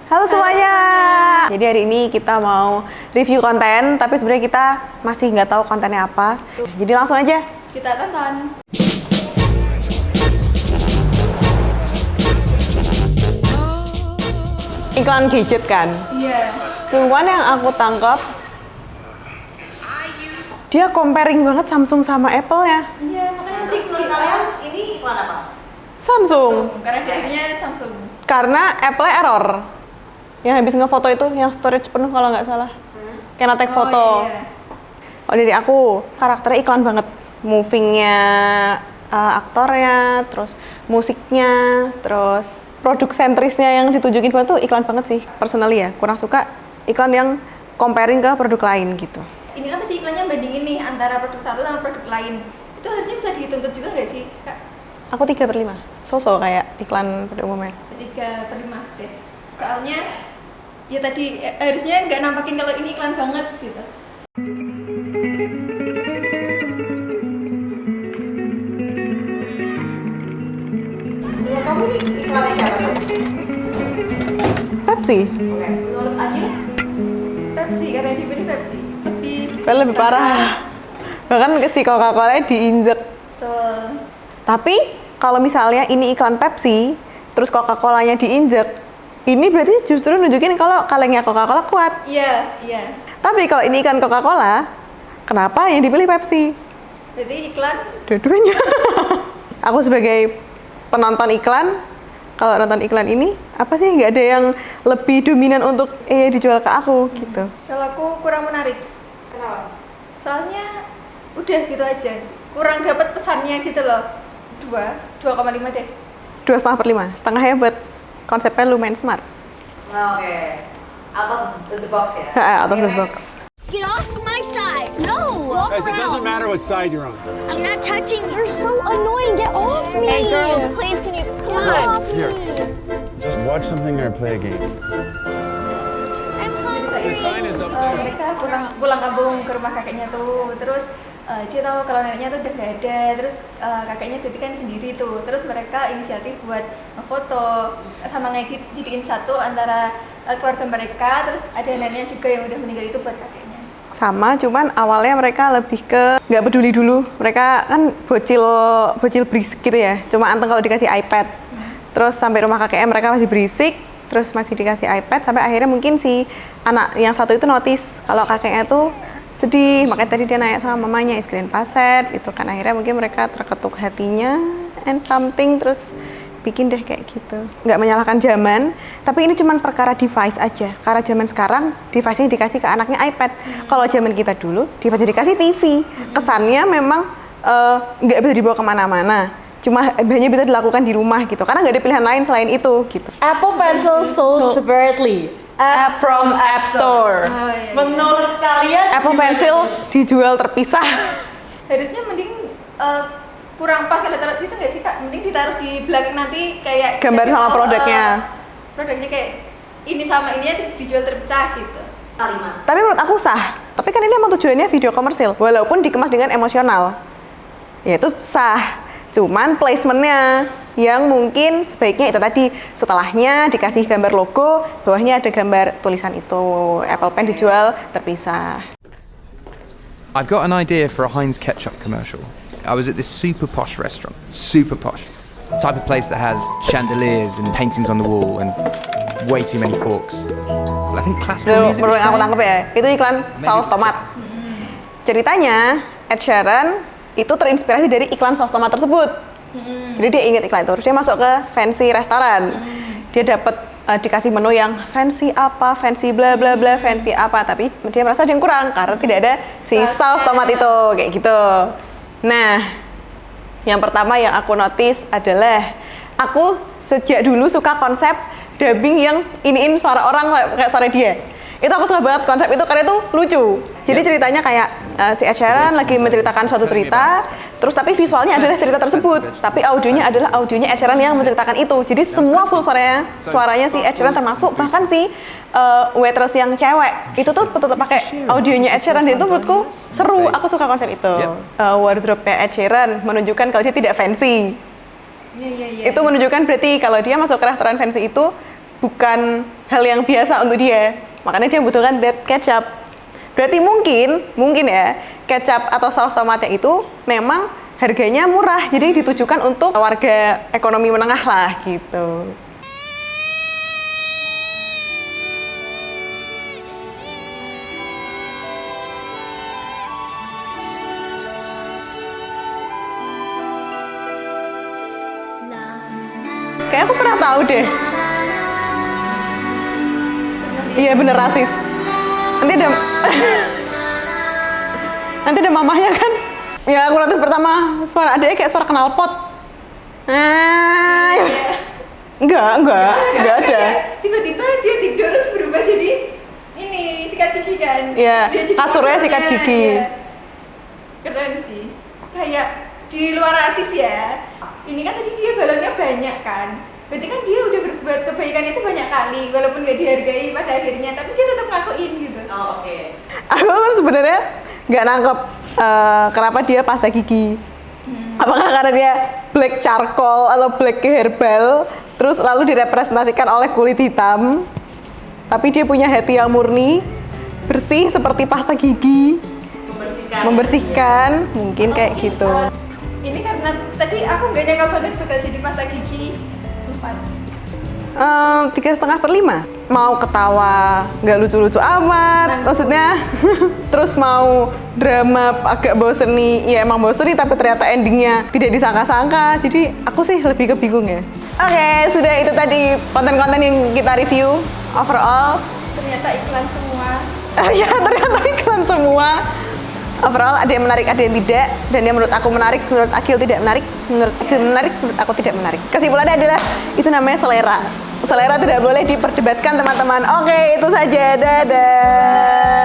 Halo semuanya. Jadi hari ini kita mau review konten, tapi sebenarnya kita masih nggak tahu kontennya apa. Jadi langsung aja kita tonton. Iklan gadget kan. Iya. Cuman yang aku tangkap, dia comparing banget Samsung sama Apple ya. Iya, makanya nanti Kalian ini iklan apa? Samsung. karena di akhirnya Samsung. Karena Apple error. Yang habis ngefoto itu, yang storage penuh kalau nggak salah. Kena tag foto. Iya. Oh, dari aku karakternya iklan banget. Movingnya, aktornya, terus musiknya, terus produk sentrisnya yang ditunjukin banget tuh iklan banget sih. Personally ya, kurang suka iklan yang comparing ke produk lain gitu. Ini kan tadi iklannya bandingin nih antara produk satu sama produk lain. Itu harusnya bisa dituntut juga nggak sih, Kak? Aku 3/5. So-so kayak iklan pada umumnya. 3/5 deh. Soalnya ya tadi harusnya nggak nampakin kalau ini iklan banget gitu. Menurut kamu ini iklannya siapa? Pepsi. Oke. Menurut Agil? Pepsi, karena dipilih Pepsi. Lebih parah. Bahkan si Coca-Cola diinjek. Betul. Tapi kalau misalnya ini iklan Pepsi, terus Coca-Colanya diinjek, ini berarti justru nunjukin kalau kalengnya Coca-Cola kuat. Iya, iya. Tapi kalau ini iklan Coca-Cola, kenapa yang dipilih Pepsi? Berarti iklan Dua-duanya. Aku sebagai penonton iklan, kalau nonton iklan ini, apa sih nggak ada yang lebih dominan untuk dijual ke aku gitu. kalau aku kurang menarik. Kenapa? Soalnya udah gitu aja. Kurang dapat pesannya gitu loh. 2,5 deh. 2,5/5. Setengahnya buat konsepnya lumayan smart. Oke. Out of the box ya. Out of the box. Get off my side! No! Walk Guys, it doesn't around. matter what side you're on. I'm not touching you. You're so annoying. Get off me! Hey girls, please, can you get off Here. me? Just watch something or play a game. I'm The sign hungry. is up too. Mereka pulang kampung ke rumah kakeknya tuh. Terus dia tahu kalau neneknya tuh udah gak ada. Terus kakeknya berarti kan sendiri tuh. Terus mereka inisiatif buat foto sama ngedit jadiin satu antara keluarga mereka. Terus ada neneknya juga yang udah meninggal itu buat kakeknya. Sama, cuman awalnya mereka lebih ke nggak peduli dulu. Mereka kan bocil berisik gitu ya. Cuma anteng kalau dikasih iPad. Terus sampai rumah kakeknya mereka masih berisik. Terus masih dikasih iPad. Sampai akhirnya mungkin si anak yang satu itu notice kalau kakeknya tuh sedih. Makanya tadi dia nanya sama mamanya, iskrin paset. Itu kan akhirnya mungkin mereka terketuk hatinya and something. Terus bikin deh kayak gitu. Nggak menyalahkan zaman, tapi ini cuma perkara device aja. Karena zaman sekarang device-nya dikasih ke anaknya iPad. Kalau zaman kita dulu device-nya dikasih TV. Kesannya memang nggak bisa dibawa kemana-mana. Cuma hanya bisa dilakukan di rumah gitu. Karena nggak ada pilihan lain selain itu gitu. Apple Pencil sold separately. App from App Store. Oh, iya. Menurut kalian Apple Pencil dijual terpisah. Harusnya mending kurang pas kalau taruh situ nggak sih, Kak? Mending ditaruh di belakang nanti kayak Gambar sama produknya. Produknya kayak ini sama ininya terus dijual terpisah gitu. kalimat? Tapi menurut aku sah. Tapi kan ini emang tujuannya video komersil. Walaupun dikemas dengan emosional. Ya itu sah. Cuman placementnya yang mungkin sebaiknya itu tadi, setelahnya dikasih gambar logo, bawahnya ada gambar tulisan itu. Apple Pen dijual terpisah. I've got an idea for a Heinz ketchup commercial. I was at this super posh restaurant, super posh. The type of place that has chandeliers and paintings on the wall and way too many forks. I think classical music was Menurut yang aku playing. tangkap ya, itu iklan saus tomat. Ceritanya, Ed Sheeran itu terinspirasi dari iklan saus tomat tersebut. Jadi dia ingat iklan itu, terus dia masuk ke fancy restoran. Dia dapat dikasih menu yang fancy apa, fancy bla bla bla, fancy apa, tapi dia merasa ada yang kurang karena tidak ada si saus tomat itu, kayak gitu. Nah, yang pertama yang aku notice adalah aku sejak dulu suka konsep dubbing yang iniin suara orang kayak suara dia. Itu aku suka banget konsep itu karena itu lucu. Jadi ceritanya kayak si Ed Sheeran lagi menceritakan suatu cerita, terus tapi visualnya adalah cerita tersebut, tapi audionya adalah audionya Ed Sheeran yang menceritakan itu. Jadi semua full suaranya si Ed Sheeran, termasuk bahkan si waitress yang cewek itu tuh tetap pakai audionya Ed Sheeran. Dan itu menurutku seru. Aku suka konsep itu. Wardrobe-nya Ed Sheeran menunjukkan kalau dia tidak fancy. Iya. Itu menunjukkan berarti kalau dia masuk ke restoran fancy itu bukan hal yang biasa untuk dia. Makanya dia membutuhkan that ketchup. Berarti mungkin ya, kecap atau saus tomatnya itu memang harganya murah, jadi ditujukan untuk warga ekonomi menengah lah gitu. Kayak aku pernah tahu deh. Iya bener rasis. Nanti ada mamahnya kan. Ya aku notice pertama suara adeknya kayak suara knalpot. Enggak ada. Tiba-tiba dia tidur terus berubah jadi ini sikat gigi kan. Iya, Dia jadi kasurnya sikat kasurnya, gigi. iya. Keren sih. Kayak di luar rasis ya. Ini kan tadi dia balonnya banyak kan. Berarti kan dia udah berbuat kebaikan itu banyak kali, walaupun gak dihargai pada akhirnya, tapi dia tetap ngelakuin gitu. Oh, oke. Aku kan sebenarnya nggak nangkep kenapa dia pasta gigi. Apakah karena dia black charcoal atau black herbal, terus lalu direpresentasikan oleh kulit hitam, tapi dia punya hati yang murni, bersih seperti pasta gigi, membersihkan, mungkin kayak gitu. Ini karena tadi aku nggak nyangka banget bakal jadi pasta gigi 4. 3,5/5. Mau ketawa nggak lucu-lucu amat, maksudnya terus mau drama agak boseni, ya emang boseni tapi ternyata endingnya tidak disangka-sangka, jadi aku sih lebih kebingung ya. Oke, sudah itu tadi konten-konten yang kita review overall. Ternyata iklan semua. Ya ternyata iklan semua. Overall ada yang menarik, ada yang tidak, dan yang menurut aku menarik, menurut Akil tidak menarik, menurut Akil menarik, menurut aku tidak menarik. Kesimpulannya adalah itu namanya selera. Selera tidak boleh diperdebatkan teman-teman. Oke, itu saja. Dadah.